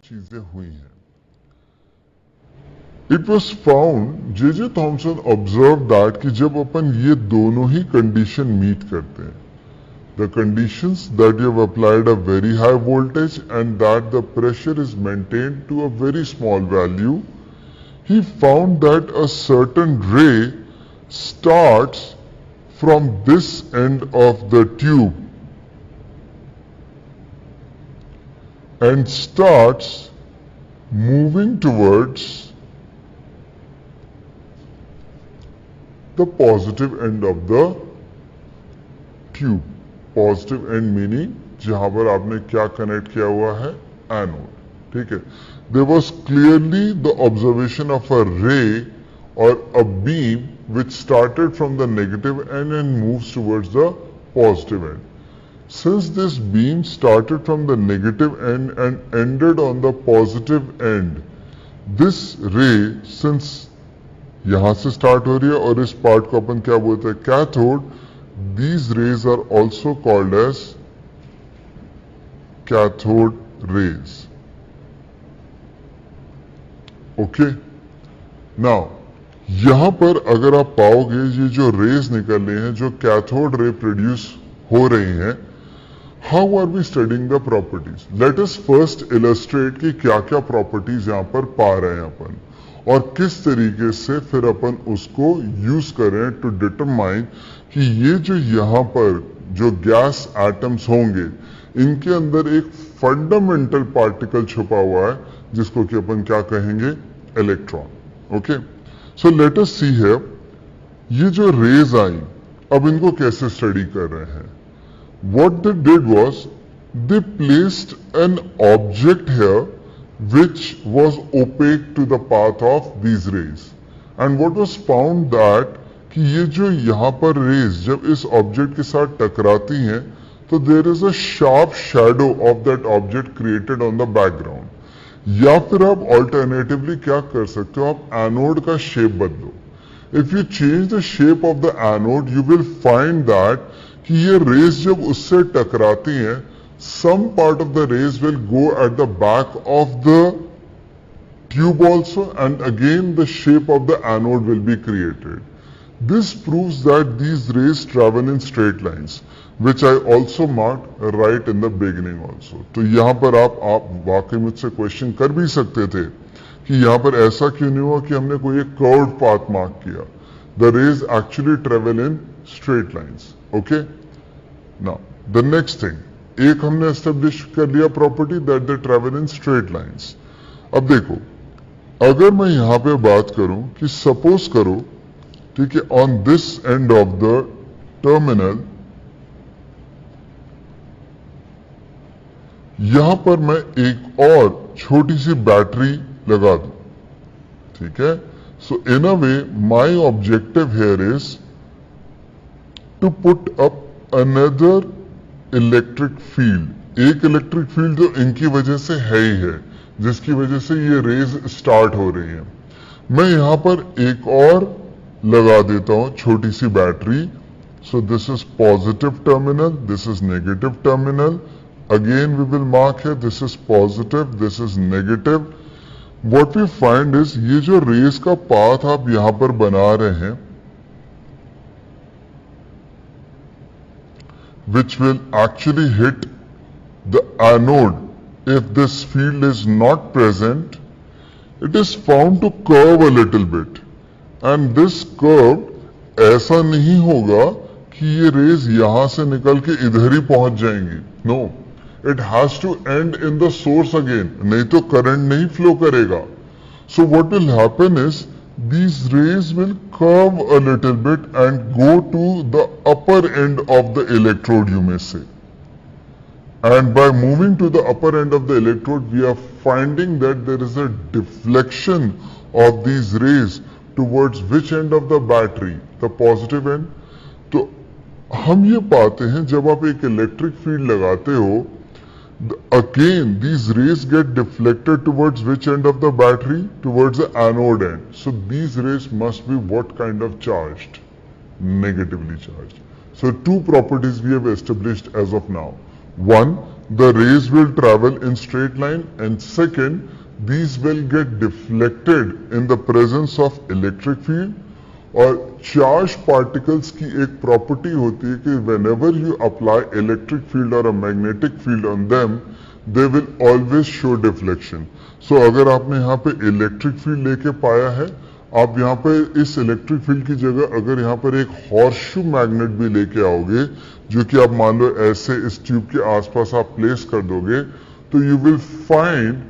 चीजें हुई हैं. It was found, J.J. Thomson observed that कि जब अपन ये दोनों ही condition meet करते हैं, the conditions that you have applied a very high voltage and that the pressure is maintained to a very small value, he found that a certain ray starts from this end of the tube and starts moving towards the positive end of the tube. Positive end meaning जहां पर आपने क्या connect किया हुआ है, anode. ठीक है. There was clearly the observation of a ray or a beam which started from the negative end and moves towards the positive end. Since this beam started from the negative end and ended on the positive end, this ray, since यहां से start हो रही है और इस part को अपन क्या बोलते हैं, cathode, these rays are also called as cathode rays. Okay. Now यहां पर अगर आप पाओगे ये जो रेज निकल रहे हैं, जो कैथोड रे प्रोड्यूस हो रही हैं, how are we studying the properties. Let us first illustrate कि क्या क्या प्रॉपर्टीज यहां पर पा रहे हैं अपन और किस तरीके से फिर अपन उसको यूज करें टू डिटरमाइन कि ये जो यहां पर जो गैस एटम्स होंगे, इनके अंदर एक फंडामेंटल पार्टिकल छुपा हुआ है जिसको कि अपन क्या कहेंगे, electron. Okay. So let us see here, ये जो रेज आई, अब इनको कैसे स्टडी कर रहे हैं. What they did was they placed an object here which was opaque to the path of these rays, and what was found that कि ये जो यहाँ पर रेज जब इस ऑब्जेक्ट के साथ टकराती हैं तो there is a sharp shadow of that object created on the background. या फिर आप ऑल्टरनेटिवली क्या कर सकते हो, आप एनोड का शेप बदलो. If you change the shape of the anode you will find that कि ये रेज जब उससे टकराती हैं, some part of the rays will go at the back of the tube also, and again the shape of the anode will be created. This proves that these rays travel in straight lines, which I also marked right in the beginning also. तो यहाँ पर आप वाकई मुझसे question कर भी सकते थे कि यहाँ पर ऐसा क्यों नहीं हुआ कि हमने कोई एक कर्व्ड पाथ मार्क किया. The rays actually travel in straight lines. Okay? Now the next thing, एक हमने एस्टेब्लिश कर लिया property that they travel in straight lines. अब देखो, अगर मैं यहां पे बात करूं कि सपोज करो, ठीक है, on this and of the terminal यहां पर मैं एक और छोटी सी बैटरी लगा दूं. ठीक है. So in a way my objective here is to put up another electric field. एक इलेक्ट्रिक फील्ड जो इनकी वजह से है ही है, जिसकी वजह से ये रेज स्टार्ट हो रही है. मैं यहां पर एक और लगा देता हूं छोटी सी battery. So this is positive terminal, this is negative terminal. Again we will mark है, this is positive, this is negative. What we find is ये जो रेज का पाथ आप यहां पर बना रहे हैं, which will actually hit the anode if this field is not present, it is found to curve a little bit, and this curve ऐसा नहीं होगा कि ये रेज यहां से निकल के इधर ही पहुंच जाएंगी. No, it has to end in the source again, नहीं तो करंट नहीं फ्लो करेगा. So what will happen is these rays will curve a little bit and go to the upper end of the electrode, you may say. And by moving to the upper end of the electrode, we are finding that there is a deflection of these rays towards which end of the battery? The positive end. तो हम ये पाते हैं जब आप एक electric field लगाते हो, again these rays get deflected towards which end of the battery? Towards the anode end. So these rays must be what kind of charged? Negatively charged. So two properties we have established as of now. One, the rays will travel in straight line, and second, these will get deflected in the presence of electric field. और charge particles की एक property होती है कि whenever you apply electric field और a magnetic field on them, they will always show deflection. So अगर आपने यहाँ पे इलेक्ट्रिक फील्ड लेके पाया है, आप यहाँ पे इस इलेक्ट्रिक फील्ड की जगह अगर यहाँ पर एक हॉर्सशू मैग्नेट भी लेके आओगे, जो कि आप मान लो ऐसे इस ट्यूब के आसपास आप प्लेस कर दोगे, तो यू विल फाइंड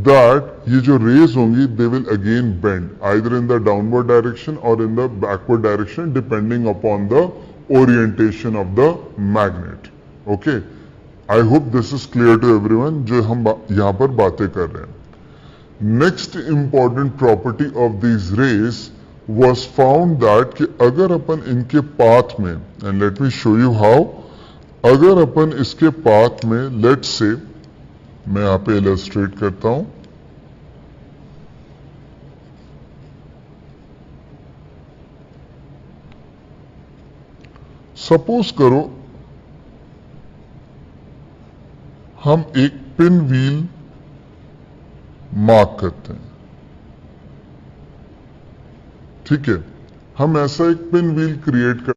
that ये जो rays होंगी they will again bend either in the downward direction or in the backward direction depending upon the orientation of the magnet. Okay, I hope this is clear to everyone जो हम यहाँ पर बातें कर रहे हैं. Next important property of these rays was found that कि अगर अपन इनके पाथ में, and let me show you how, अगर अपन इसके पाथ में let's say मैं यहां पे इलस्ट्रेट करता हूं. सपोज करो हम एक पिन व्हील मार्क करते हैं. ठीक है, हम ऐसा एक पिन व्हील क्रिएट कर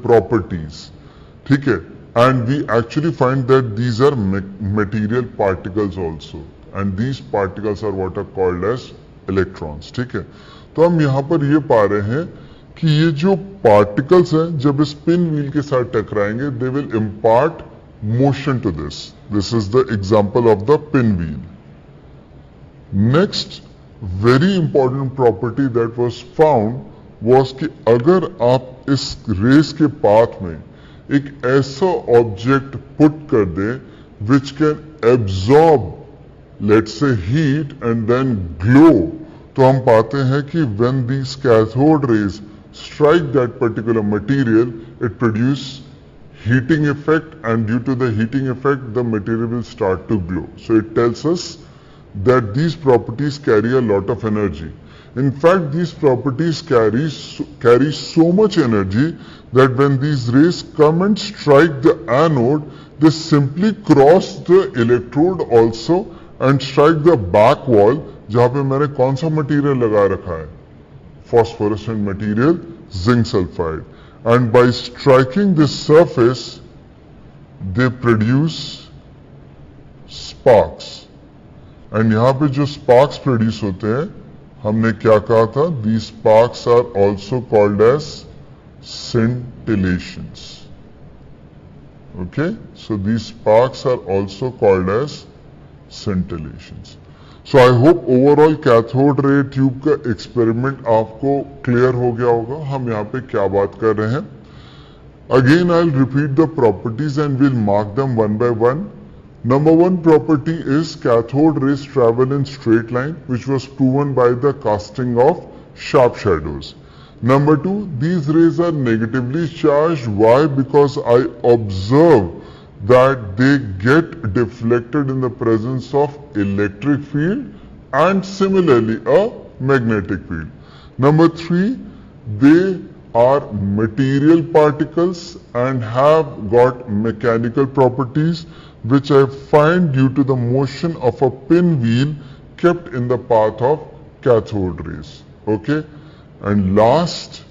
properties. ठीक है, and we actually find that these are material particles also, and these particles are what are called as electrons. ठीक है, तो हम यहाँ पर ये पा रहे हैं कि ये जो particles हैं जब इस पिन व्हील के साथ टकराएंगे, they will impart motion to this. This is the example of the pin wheel. Next very important property that was found was कि अगर आप इस रेस के पाथ में एक ऐसा ऑब्जेक्ट पुट कर दें which can absorb let's say heat and then glow, तो हम पाते हैं कि when these cathode rays strike that particular material, it produce heating effect, and due to the heating effect the material will start to glow. So it tells us that these properties carry a lot of energy. In fact, these properties carry so much energy that when these rays come and strike the anode, they simply cross the electrode also and strike the back wall, जहां पे मैंने कौन सा material लगा रखा है, phosphorescent material, zinc sulfide. And by striking this surface, they produce sparks. And यहाँ पे जो sparks produce होते हैं, हमने क्या कहा था? These sparks are also called as scintillations. Okay, so these sparks are also called as scintillations. So I hope overall cathode ray tube का एक्सपेरिमेंट आपको क्लियर हो गया होगा हम यहाँ पे क्या बात कर रहे हैं. Again I'll repeat the properties and we'll mark them one by one. Number one property is cathode rays travel in straight line, which was proven by the casting of sharp shadows. Number two, these rays are negatively charged. Why? Because I observe that they get deflected in the presence of electric field and similarly a magnetic field. Number three, they are material particles and have got mechanical properties which I find due to the motion of a pinwheel kept in the path of cathode rays. Okay, and last,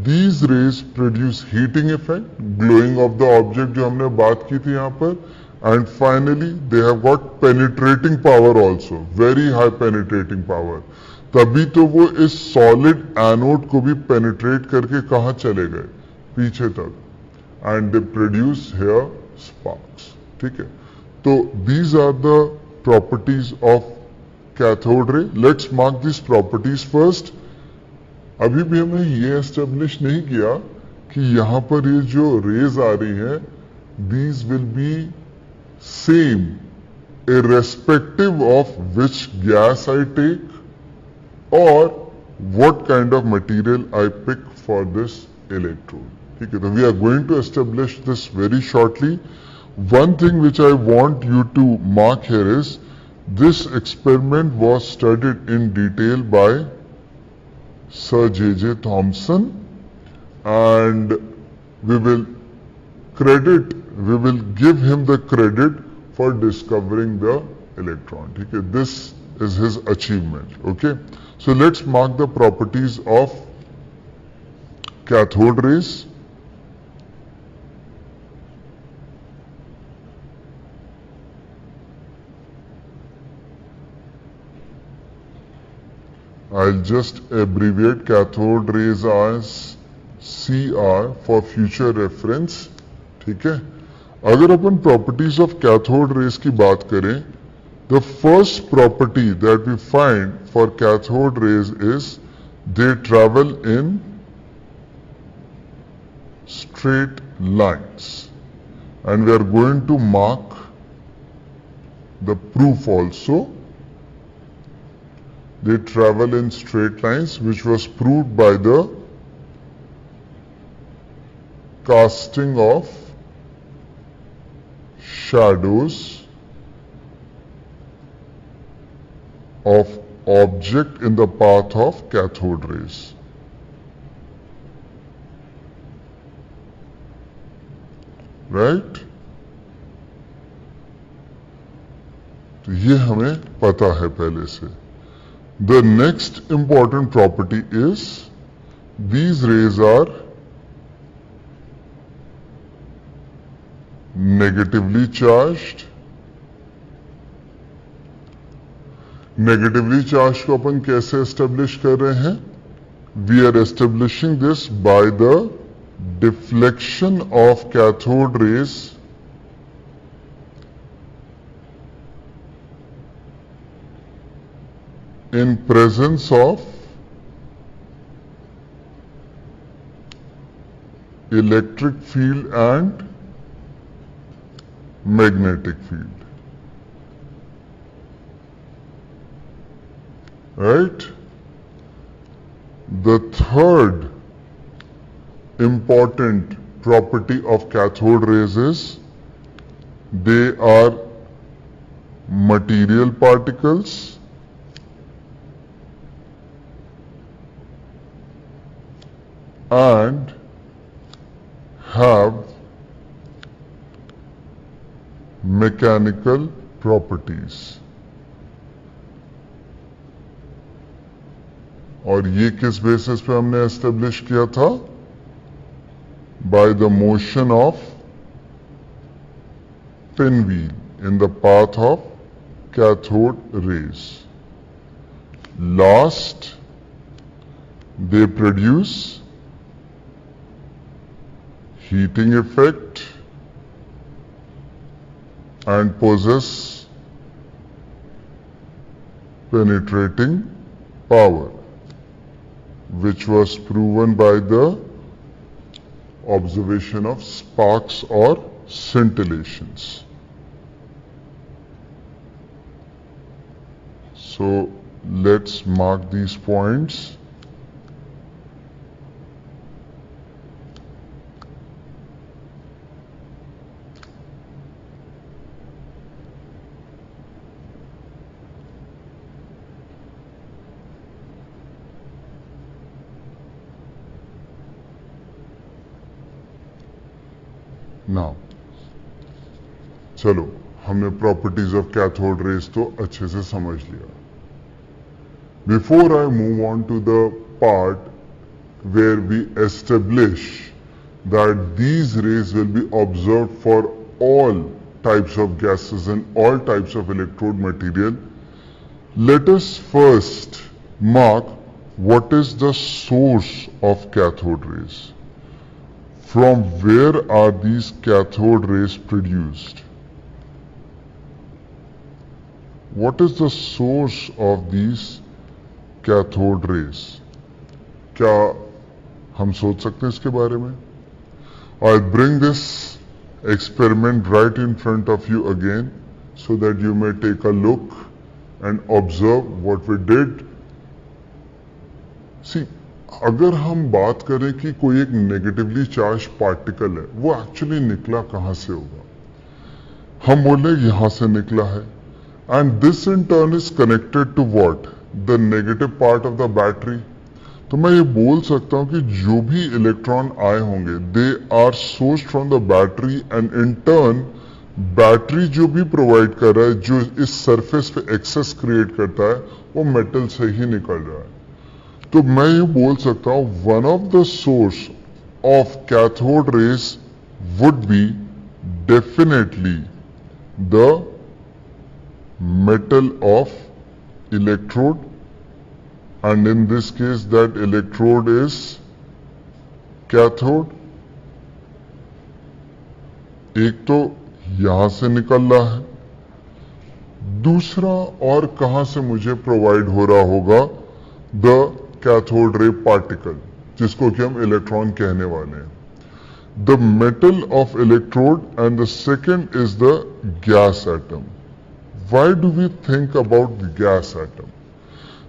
these rays produce heating effect, glowing of the object जो हमने बात की थी यहाँ पर, and finally they have got penetrating power also, very high penetrating power. तभी तो वो इस solid anode को भी penetrate करके कहाँ चले गए, पीछे तक, and they produce here sparks. ठीक है, तो these are the properties of cathode ray. Let's mark these properties first. अभी भी हमने ये एस्टेब्लिश नहीं किया कि यहां पर ये जो रेज आ रही है these will be same irrespective of which gas I take or what kind of material I pick for this electrode. ठीक है, तो we are going to establish this very shortly. One thing which I want you to mark here is this experiment was studied in detail by Sir J.J. Thomson, and we will we will give him the credit for discovering the electron. Okay, this is his achievement. Okay, so let's mark the properties of cathode rays. I'll just abbreviate cathode rays as CR for future reference. ठीक है, अगर अपन properties of cathode rays की बात करें, the first property that we find for cathode rays is they travel in straight lines, and we are going to mark the proof also. They travel in straight lines, which was proved by the casting of shadows of object in the path of cathode rays. Right? तो ये हमें पता है पहले से. The next important property is these rays are negatively charged. Negatively charged को अपन कैसे establish कर रहे हैं? We are establishing this by the deflection of cathode rays in presence of electric field and magnetic field. Right? The third important property of cathode rays is they are material particles and have mechanical properties. और ये किस basis पे हमने establish किया था? By the motion of pinwheel in the path of cathode rays. Last, they produce heating effect and possess penetrating power, which was proven by the observation of sparks or scintillations. So let's mark these points. Now चलो, हमने properties of cathode raise तो अच्छे से समझ लिया. Before I move on to the part where we establish that these rays will be observe for all types of gases and all types of electrode material, let us first mark what is the source of cathode rays. From where are these cathode rays produced? What is the source of these cathode rays? क्या हम सोच सकते हैं इसके बारे में? I bring this experiment right in front of you again so that you may take a look and observe what we did. See, अगर हम बात करें कि कोई एक नेगेटिवली चार्ज पार्टिकल है, वो एक्चुअली निकला कहां से होगा? हम बोले यहां से निकला है, and this in turn is connected to what? The negative part of the battery. तो मैं ये बोल सकता हूं कि जो भी इलेक्ट्रॉन आए होंगे they are sourced from the battery, and in turn battery जो भी प्रोवाइड कर रहा है, जो इस सरफेस पे एक्सेस क्रिएट करता है, वो मेटल से ही निकल रहा है. तो मैं ये बोल सकता हूं one of the source of cathode raise would be definitely the metal of electrode, and in this case that electrode is cathode. एक तो यहां से निकल रहा है, दूसरा और कहां से मुझे प्रोवाइड हो रहा होगा? द कैथोड रे पार्टिकल, जिसको कि हम इलेक्ट्रॉन कहने वाले हैं. The metal of electrode, and the second is the gas atom. Why do we think about the gas atom?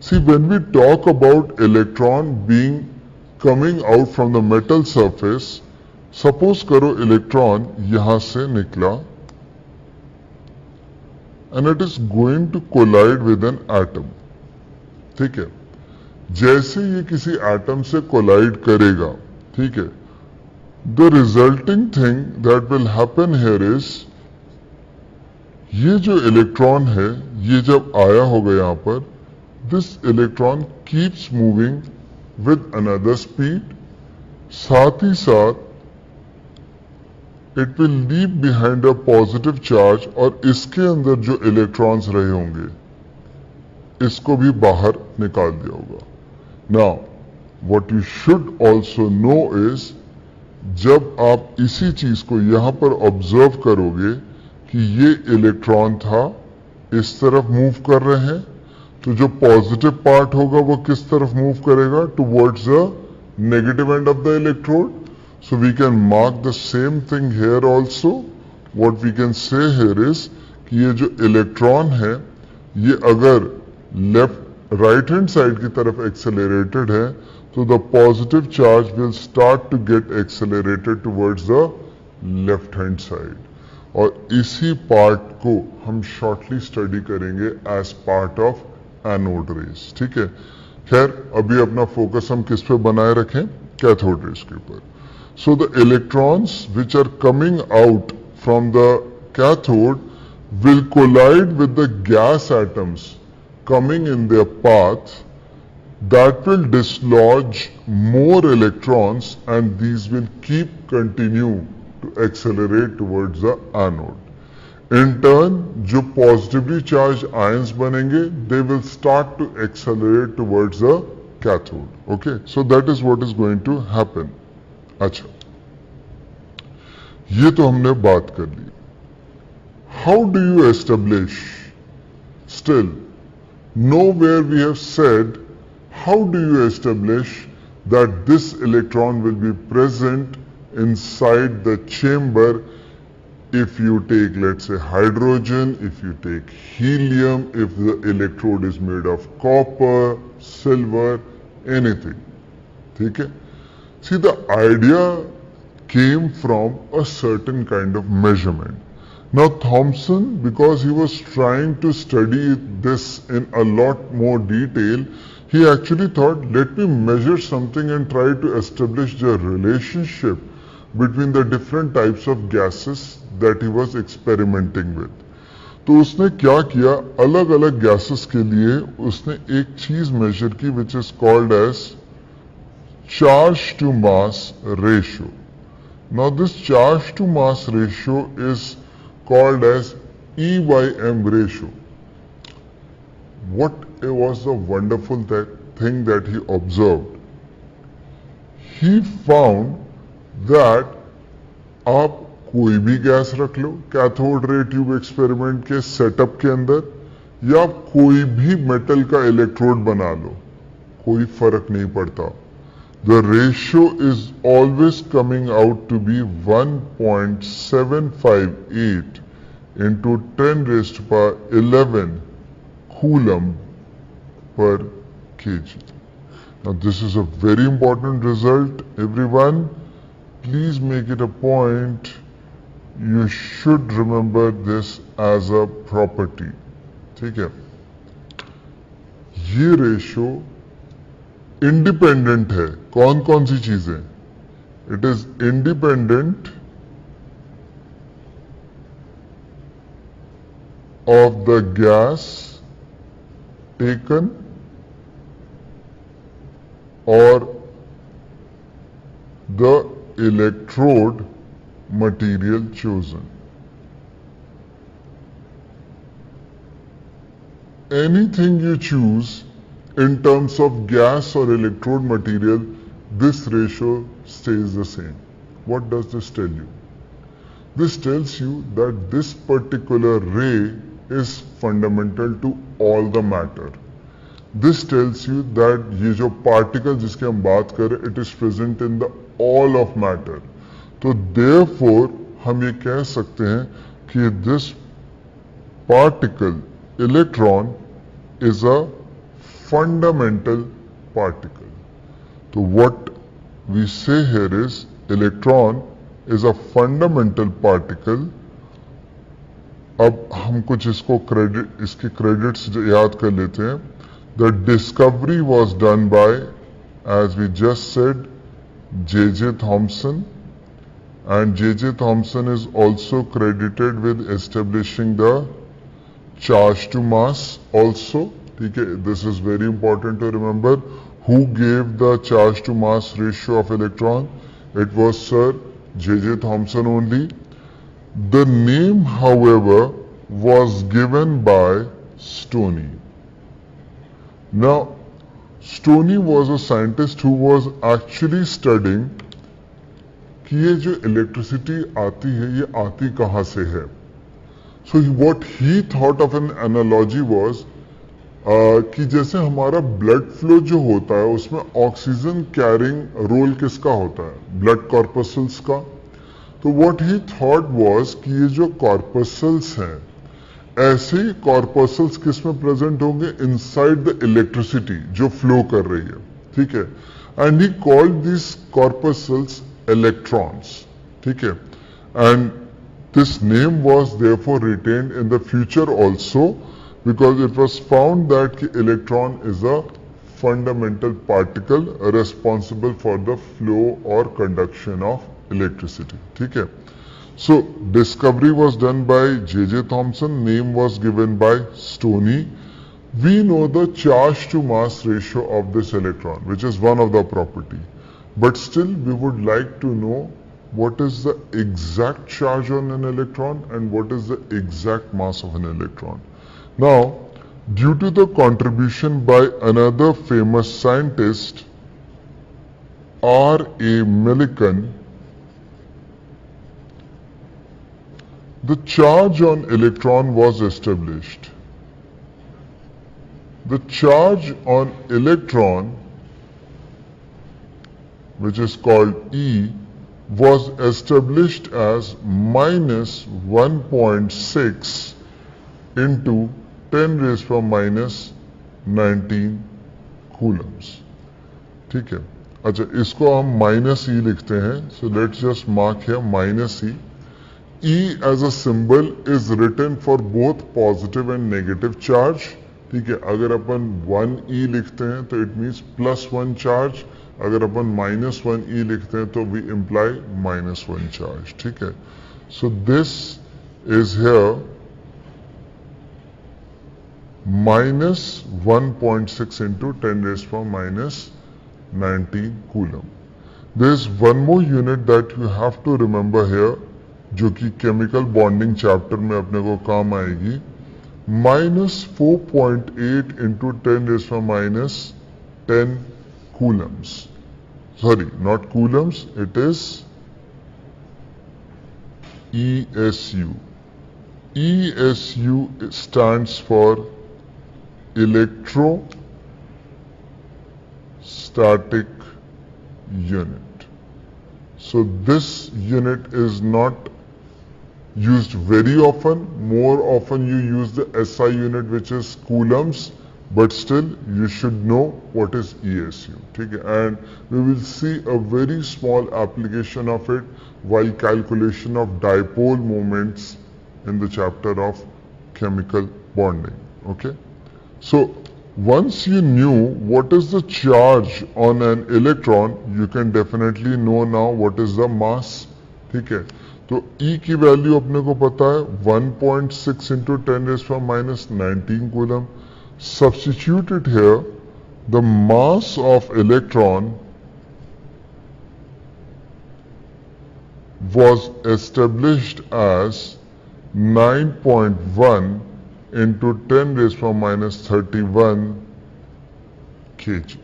See, when we talk about electron being coming out from the metal surface, suppose करो electron यहां से निकला and it is going to collide with an atom. ठीक है, जैसे ये किसी atom से कोलाइड करेगा, ठीक है, the resulting thing that will happen here is, ये जो इलेक्ट्रॉन है, ये जब आया होगा यहां पर, this electron keeps moving with another speed. साथ ही साथ it will leave behind a positive charge, और इसके अंदर जो इलेक्ट्रॉन्स रहे होंगे इसको भी बाहर निकाल दिया होगा. Now what you should also know is, जब आप इसी चीज को यहां पर ऑब्जर्व करोगे कि ये इलेक्ट्रॉन था, इस तरफ मूव कर रहे हैं, तो जो पॉजिटिव पार्ट होगा वो किस तरफ मूव करेगा? Towards the negative end of the electrode. So we can mark the same thing here also. What we can say here is कि ये जो इलेक्ट्रॉन है, ये अगर लेफ्ट राइट हैंड साइड की तरफ एक्सेलरेटेड है, तो the positive charge will start to get accelerated towards the left hand side. और इसी पार्ट को हम शॉर्टली स्टडी करेंगे as part of anode rays. ठीक है, खैर अभी अपना फोकस हम किस पे बनाए रखें? कैथोड रेज के ऊपर. So the electrons which are coming out from the cathode will collide with the gas atoms coming in their path. That will dislodge more electrons, and these will keep continue to accelerate towards the anode. In turn, जो positively charged ions बनेंगे, they will start to accelerate towards the cathode. Okay, so that is what is going to happen. अच्छा, ये तो हमने बात कर ली. How do you establish? Still, nowhere we have said how do you establish that this electron will be present inside the chamber if you take, let's say, hydrogen, if you take helium, if the electrode is made of copper, silver, anything. ठीक है? See, the idea came from a certain kind of measurement. Now Thomson, because he was trying to study this in a lot more detail, he actually thought, let me measure something and try to establish the relationship between the different types of gases that he was experimenting with. तो उसने क्या किया, अलग अलग gases के लिए उसने एक चीज मेजर की which is called as charge to mass ratio. Now this charge to mass ratio is called as E/m ratio. What was the wonderful thing that he observed? He found that आप कोई भी gas रख लो cathode ray tube experiment के setup के अंदर, या आप कोई भी मेटल का इलेक्ट्रोड बना लो, कोई फर्क नहीं पड़ता. the ratio is always coming out to be 1.758 into 10 raised to power 11 coulomb per kg. Now this is a very important result, everyone. Please make it a point. You should remember this as a property. ठीक है, ये ratio independent है कौन कौन सी चीजें? It is independent of the gas taken और the electrode material chosen. Anything you choose in terms of gas or electrode material, this ratio stays the same. What does this tell you? This tells you that this particular ray is fundamental to all the matter. This tells you that ये जो particle जिसकी हम बात करें, it is present in the all of matter. तो therefore हम ये कह सकते हैं कि this particle electron is a fundamental particle. तो what we say here is electron is a fundamental particle. अब हम कुछ इसको इसके क्रेडिट्स याद कर लेते हैं. The discovery was done by, as we just said, J.J. Thomson. And J.J. Thomson is also credited with establishing the charge to mass also. ठीक है, this is very important to remember. Who gave the charge to mass ratio of electron? It was Sir J.J. Thomson only. The name, however, was given by Stoney. Now, Stoney was a scientist who was actually studying कि ये जो electricity आती है ये आती कहाँ से है. So what he thought of N analogy was कि जैसे हमारा ब्लड फ्लो जो होता है उसमें ऑक्सीजन कैरिंग रोल किसका होता है? ब्लड कॉर्पसल्स का. तो व्हाट ही थॉट वाज कि ये जो कॉर्पसल्स हैं ऐसे ही कॉर्पसल्स किस में प्रेजेंट होंगे? इनसाइड द इलेक्ट्रिसिटी जो फ्लो कर रही है. ठीक है, and he called this corpuscles electrons. ठीक है, and this name was therefore retained in the future also because it was found that electron is a fundamental particle responsible for the flow or conduction of electricity. ठीक है, so discovery was done by J.J. Thomson, name was given by Stoney. We know the charge to mass ratio of this electron, which is one of the property. But still we would like to know what is the exact charge on an electron and what is the exact mass of an electron. Now, due to the contribution by another famous scientist, R.A. Millikan, the charge on electron was established. The charge on electron, which is called E, was established as minus 1.6 into 10 raised to minus 19 coulombs. ठीक है, अच्छा इसको हम minus ई लिखते हैं. So let's just mark here minus E. E as a symbol is written for both positive and negative charge. ठीक है, अगर अपन 1e लिखते हैं तो इट मीन्स +1 चार्ज. अगर अपन -1e लिखते हैं तो वी इम्प्लाई -1 चार्ज. ठीक है, सो this is here -1.6 into 10 raised to minus 19 coulomb. There is one more unit that you have to remember here, जो कि केमिकल बॉन्डिंग चैप्टर में अपने को काम आएगी. -4.8 into 10 raised to minus 10 coulombs. Sorry, not coulombs, it is ESU. ESU stands for electrostatic unit. So this unit is not used very often. More often you use the SI unit, which is coulombs, but still you should know what is ESU. Okay? And we will see a very small application of it while calculation of dipole moments in the chapter of chemical bonding. Okay? So once you knew what is the charge on an electron, you can definitely know now what is the mass. ठीक है, तो E की value अपने को पता है 1.6 into 10 raised to minus 19 coulomb. Substitute it here. The mass of electron was established as 9.1 into 10 raised to minus 31 kg.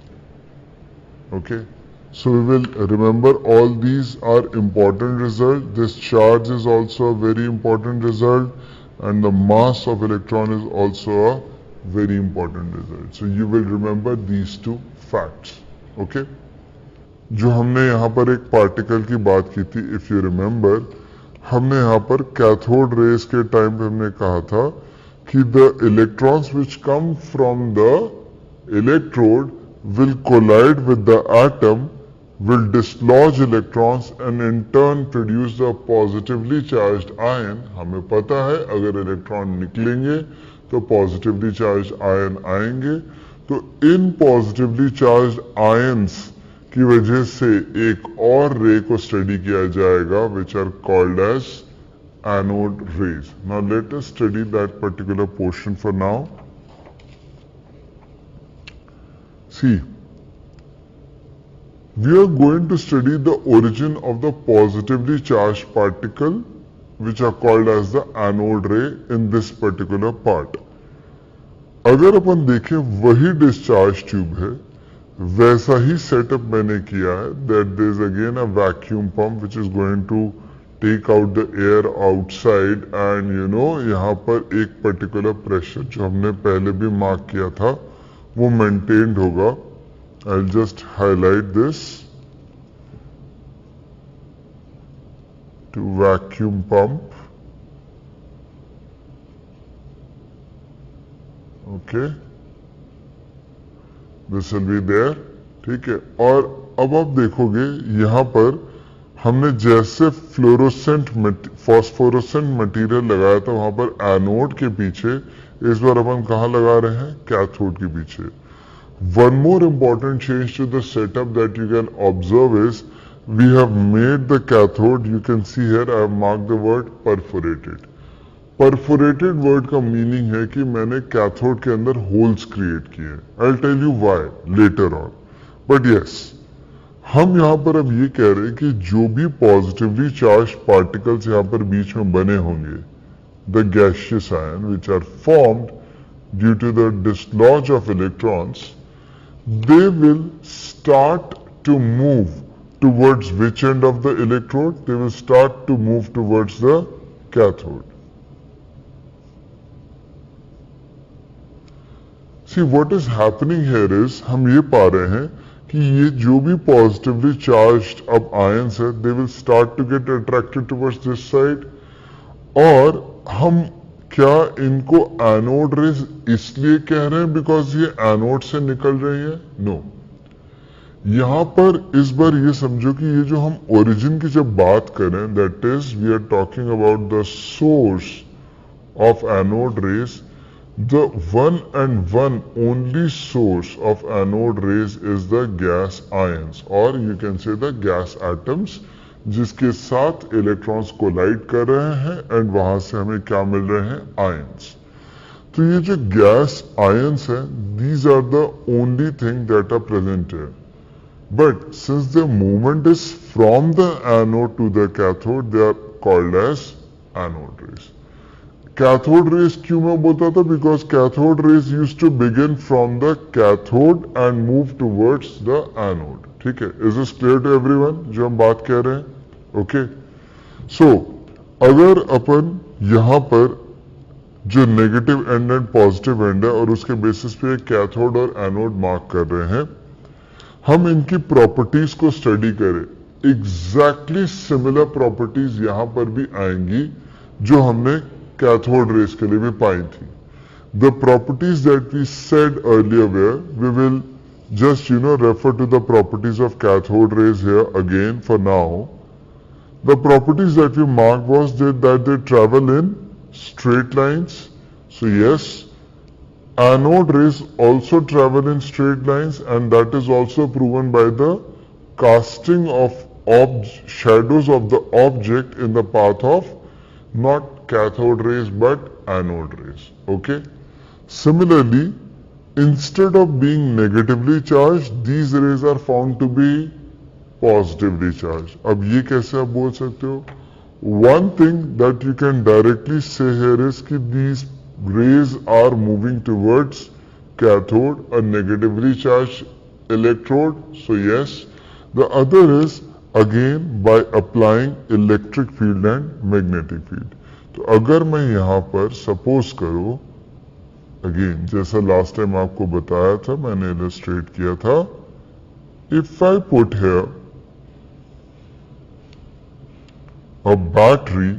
Okay. So we will remember all these are important results. This charge is also a very important result, and the mass of electron is also a very important result. So you will remember these two facts. Okay. जो हमने यहाँ पर एक particle की बात की थी, if you remember, हमने यहाँ पर कैथोड रेज के टाइम पे हमने कहा था कि the electrons which come from the electrode will collide with the atom, will dislodge electrons and in turn produce the positively charged ion. हमें पता है अगर इलेक्ट्रॉन निकलेंगे तो पॉजिटिवली चार्ज आयन आएंगे, तो इन पॉजिटिवली चार्ज आयंस की वजह से एक और रे को स्टडी किया जाएगा which are called as anode rays. Now let us study that particular portion for now. See, we are going to study the origin of the positively charged particle which are called as the anode ray in this particular part. अगर अपन देखें वही discharge tube है, वैसा ही setup मैंने किया है. That there is again a vacuum pump which is going to take out the air outside and you know यहाँ पर एक पर्टिकुलर प्रेशर जो हमने पहले भी मार्क किया था वो मेंटेन्ड होगा. I'll just highlight this to vacuum pump. Okay, this will be there. ठीक है, और अब आप देखोगे यहाँ पर हमने जैसे फॉस्फोरेसेंट मटेरियल लगाया था वहां पर एनोड के पीछे, इस बार अपन कहाँ लगा रहे हैं? कैथोड के पीछे. One more important change to the setup that you can observe is we have made the cathode, you can see here I have marked the word perforated. Perforated word का meaning है कि मैंने cathode के अंदर holes create किए. I'll tell you why later on. But yes, हम यहाँ पर अब ये कह रहे हैं कि जो भी positively charged particles यहाँ पर बीच में बने होंगे, the gaseous ion which are formed due to the dislodge of electrons, they will start to move towards which end of the electrode? They will start to move towards the cathode. See, what is happening here is हम ये पा रहे हैं कि ये जो भी positively charged अब ions है, they will start to get attracted towards this side. और हम क्या इनको एनोड रेज इसलिए कह रहे हैं बिकॉज ये एनोड से निकल रही है? नो. यहां पर इस बार ये समझो कि ये जो हम ओरिजिन की जब बात करें, that is we are talking about the source of anode rays. The one and one only source of anode rays is the gas ions, और you can say the gas atoms, जिसके साथ electrons collide कर रहे हैं and वहां से हमें क्या मिल रहे हैं? आयंस. तो ये जो गैस आयंस है, these are the only thing that are present here. But since the movement is from the anode to the cathode, they are called as anode rays. Cathode rays क्यों मैं बोलता था? Because cathode rays used to begin from the cathode and move towards the anode. ठीक है, is this clear to everyone जो हम बात कह रहे हैं? ओके. सो अगर अपन यहां पर जो negative and and positive and है और उसके बेसिस पे कैथोड और एनोड मार्क कर रहे हैं, हम इनकी प्रॉपर्टीज को स्टडी करें, एग्जैक्टली सिमिलर प्रॉपर्टीज यहां पर भी आएंगी जो हमने कैथोड रेस के लिए भी पाई थी. The properties that we said earlier were, we will just refer to the properties of cathode rays here again for now. The properties that we marked was that they travel in straight lines. So yes, anode rays also travel in straight lines, and that is also proven by the casting of shadows of the object in the path of not cathode rays but anode rays. Okay. Similarly, instead of being negatively charged, these rays are found to be positively charged. अब ये कैसे आप बोल सकते हो? One thing that you can directly say here is कि these rays are moving towards cathode, a negatively charged electrode. So yes. The other is again by applying electric field and magnetic field. तो अगर मैं यहाँ पर suppose करूँ, again जैसा last time आपको बताया था, मैंने इलस्ट्रेट किया था, if I put here a battery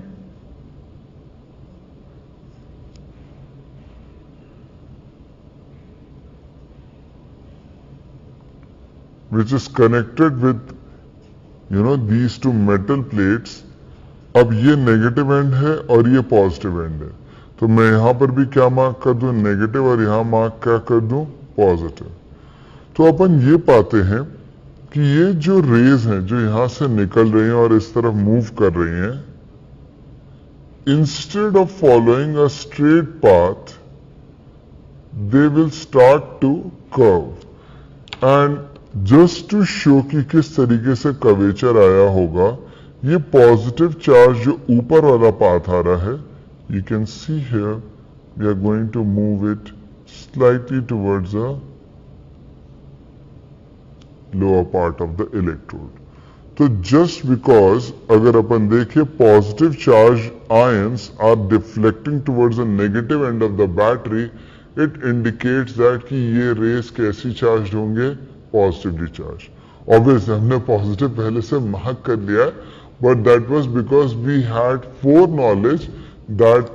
which is connected with these two metal plates. अब ये नेगेटिव एंड है और ये पॉजिटिव एंड है, तो मैं यहां पर भी क्या मार्क कर दूं? नेगेटिव, और यहां मार्क क्या कर दूं? पॉजिटिव. तो अपन ये पाते हैं कि ये जो रेज हैं जो यहां से निकल रही हैं और इस तरफ मूव कर रही हैं, instead of following a straight path they will start to curve. And just to show कि किस तरीके से कर्वेचर आया होगा, ये पॉजिटिव चार्ज जो ऊपर वाला पाथ आ रहा है, you can see here we are going to move it slightly towards the lower part of the electrode. So just because अगर अपन देखें positive charge ions are deflecting towards the negative end of the battery, it indicates that कि ये rays कैसी charged होंगे? Positively charged. Obviously हमने positive पहले से mark कर लिया है, but that was because we had foreknowledge that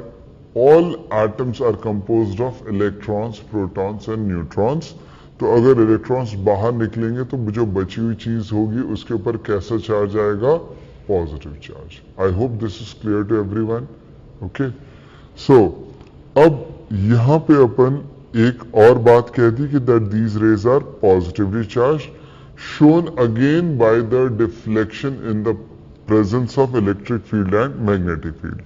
all atoms are composed of electrons, protons and neutrons. तो अगर इलेक्ट्रॉन्स बाहर निकलेंगे तो जो बची हुई चीज होगी उसके ऊपर कैसा चार्ज आएगा? Positive charge. I hope this is clear to everyone. Okay. So अब यहां पे अपन एक और बात कह दी कि that these rays are positively charge, shown again by the deflection in the presence of electric field and magnetic field.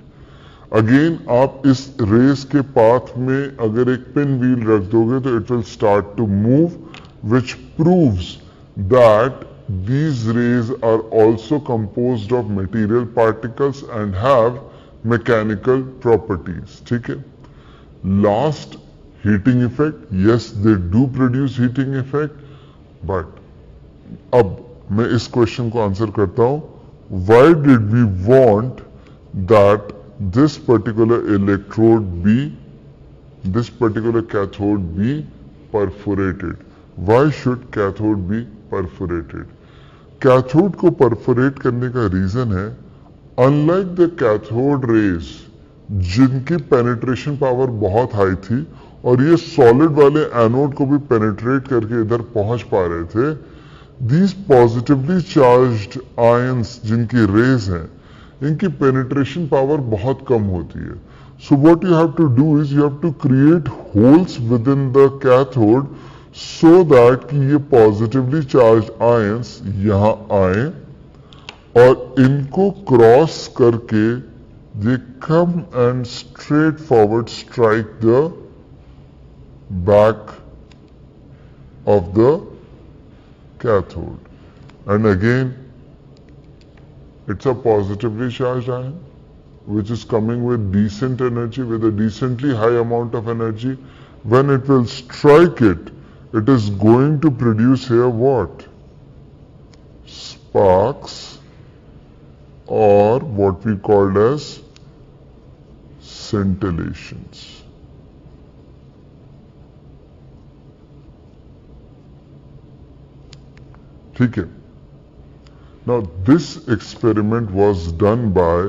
Again आप इस रेस के पाथ में अगर एक पिन व्हील रख दोगे तो it will start to move, which proves that these rays are also composed of material particles and have mechanical properties. ठीक है. Last, heating effect. Yes, they do produce heating effect, but अब मैं इस question को answer करता हूं. Why did we want that this particular electrode be, this particular cathode be perforated? Why should cathode be perforated? Cathode को perforate करने का reason है, अनलाइक द कैथोड रेज जिनकी पेनिट्रेशन पावर बहुत हाई थी और ये सॉलिड वाले एनोड को भी पेनिट्रेट करके इधर पहुंच पा रहे थे, दीज पॉजिटिवली चार्ज्ड आयंस जिनकी रेज हैं, इनकी पेनिट्रेशन पावर बहुत कम होती है. So what you have to do is you have to create holes within the cathode so that कि ये पॉजिटिवली चार्ज आयंस यहां आए और इनको क्रॉस करके they come and straight forward strike the back of the cathode, and again it's a positively charged ion which is coming with decent energy, with a decently high amount of energy. When it will strike it, it is going to produce here what? Sparks, or what we called as scintillations. ठीक है। Now this experiment was done by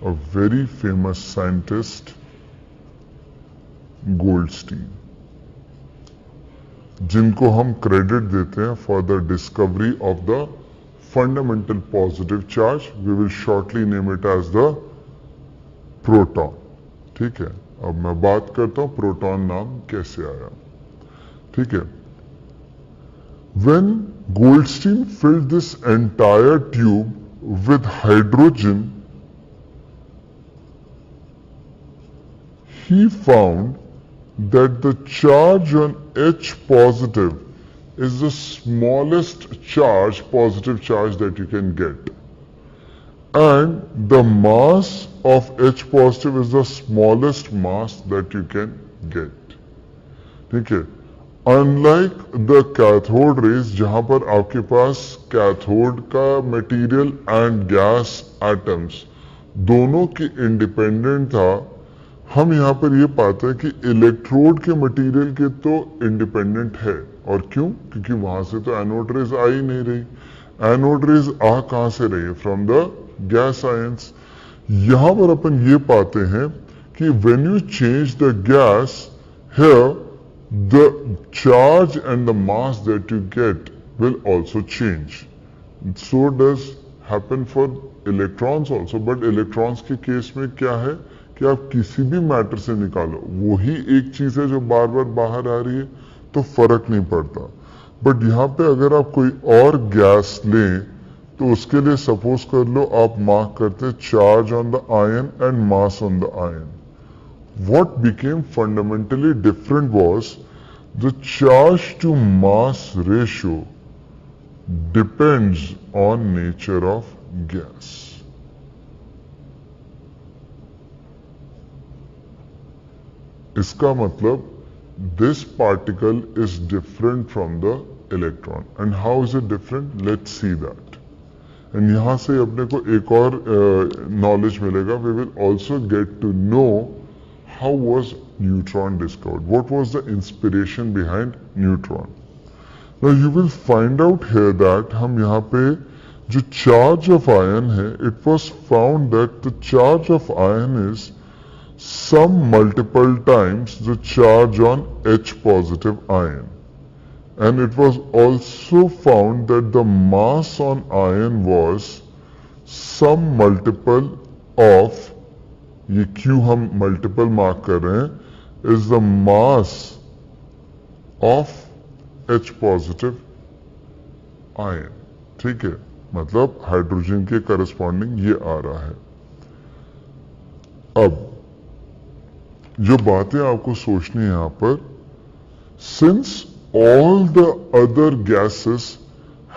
a very famous scientist Goldstein, जिनको हम credit देते हैं for the discovery of the fundamental positive charge. We will shortly name it as the proton. ठीक है, अब मैं बात करता हूं प्रोटॉन नाम कैसे आया। ठीक है, when Goldstein filled this entire tube with hydrogen, he found that the charge on H positive is the smallest charge, positive charge that you can get. And the mass of H positive is the smallest mass that you can get. ठीक है, unlike the cathode rays, जहां पर आपके पास cathode का material and gas atoms दोनों की independent था, हम यहां पर ये पाते हैं कि इलेक्ट्रोड के मटेरियल के तो इंडिपेंडेंट है। और क्यों? क्योंकि वहां से तो एनोड रेज आ ही नहीं रही। एनोड रेज आ कहां से रही है? From the gas ions. यहां पर अपन ये पाते हैं कि when you change the gas here, the charge and the mass that you get will also change. So does happen for electrons also. But electrons के केस में क्या है कि आप किसी भी मैटर से निकालो, वही एक चीज है जो बार बार बाहर आ रही है, तो फर्क नहीं पड़ता। बट यहाँ पे अगर आप कोई और गैस लें, तो उसके लिए सपोज कर लो आप मार्क करते charge on the ion and mass on the ion. What became fundamentally different was the charge to mass ratio depends on nature of gas. इसका मतलब this particle is different from the electron. And how is it different? Let's see that. And यहाँ से अपने को एक और knowledge मिलेगा. We will also get to know how was neutron discovered? What was the inspiration behind neutron? Now you will find out here that हम यहाँ पे जो charge of iron है, it was found that the charge of iron is some multiple times the charge on H positive ion. And it was also found that the mass on iron was some multiple of, ये क्यों हम multiple mark कर रहे हैं, is the mass of H positive ion. ठीक है, मतलब hydrogen के करस्पॉन्डिंग ये आ रहा है। अब जो बातें आपको सोचनी है यहां पर, since all the other gases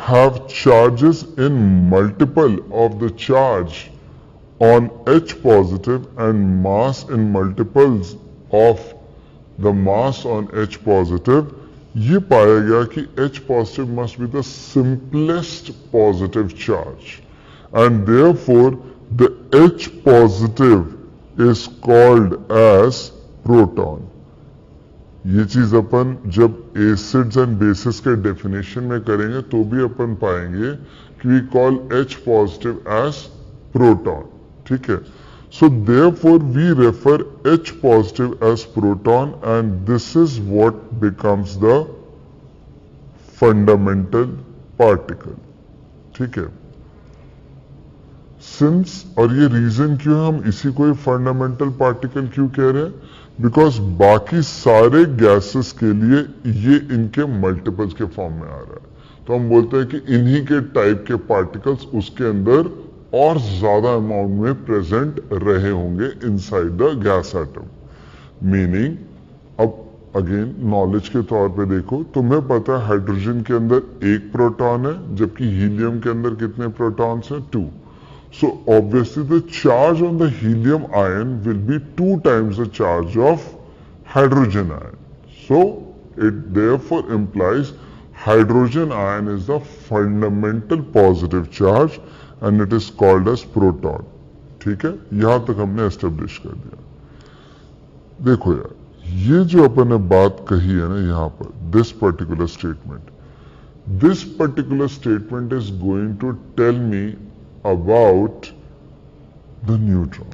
have charges in multiple of the charge on H positive and mass in multiples of the mass on H positive, ये पाया गया कि H positive must be the simplest positive charge and therefore the H positive is called as proton. ये चीज अपन जब acids and bases के definition में करेंगे तो भी अपन पाएंगे कि we call H positive as proton. ठीक है, so therefore we refer H positive as proton and this is what becomes the fundamental particle. ठीक है, सिंस, और ये रीजन क्यों है, हम इसी को फंडामेंटल पार्टिकल क्यों कह रहे हैं, बिकॉज बाकी सारे गैसेस के लिए ये इनके मल्टीपल्स के फॉर्म में आ रहा है, तो हम बोलते हैं कि इन्हीं के टाइप के पार्टिकल्स उसके अंदर और ज्यादा अमाउंट में प्रेजेंट रहे होंगे inside the gas atom. Meaning, अब अगेन नॉलेज के तौर पे देखो, तुम्हें पता है हाइड्रोजन के अंदर एक प्रोटॉन है, जबकि हीलियम के अंदर कितने प्रोटॉन्स हैं? 2। So obviously the charge on the helium ion will be 2 times the charge of hydrogen ion. So it therefore implies hydrogen ion is the fundamental positive charge and it is called as proton. ठीक है, यहां तक हमने establish कर दिया। देखो यार, ये जो अपन ने बात कही है ना यहां पर, this particular statement, this particular statement is going to tell me about the neutron.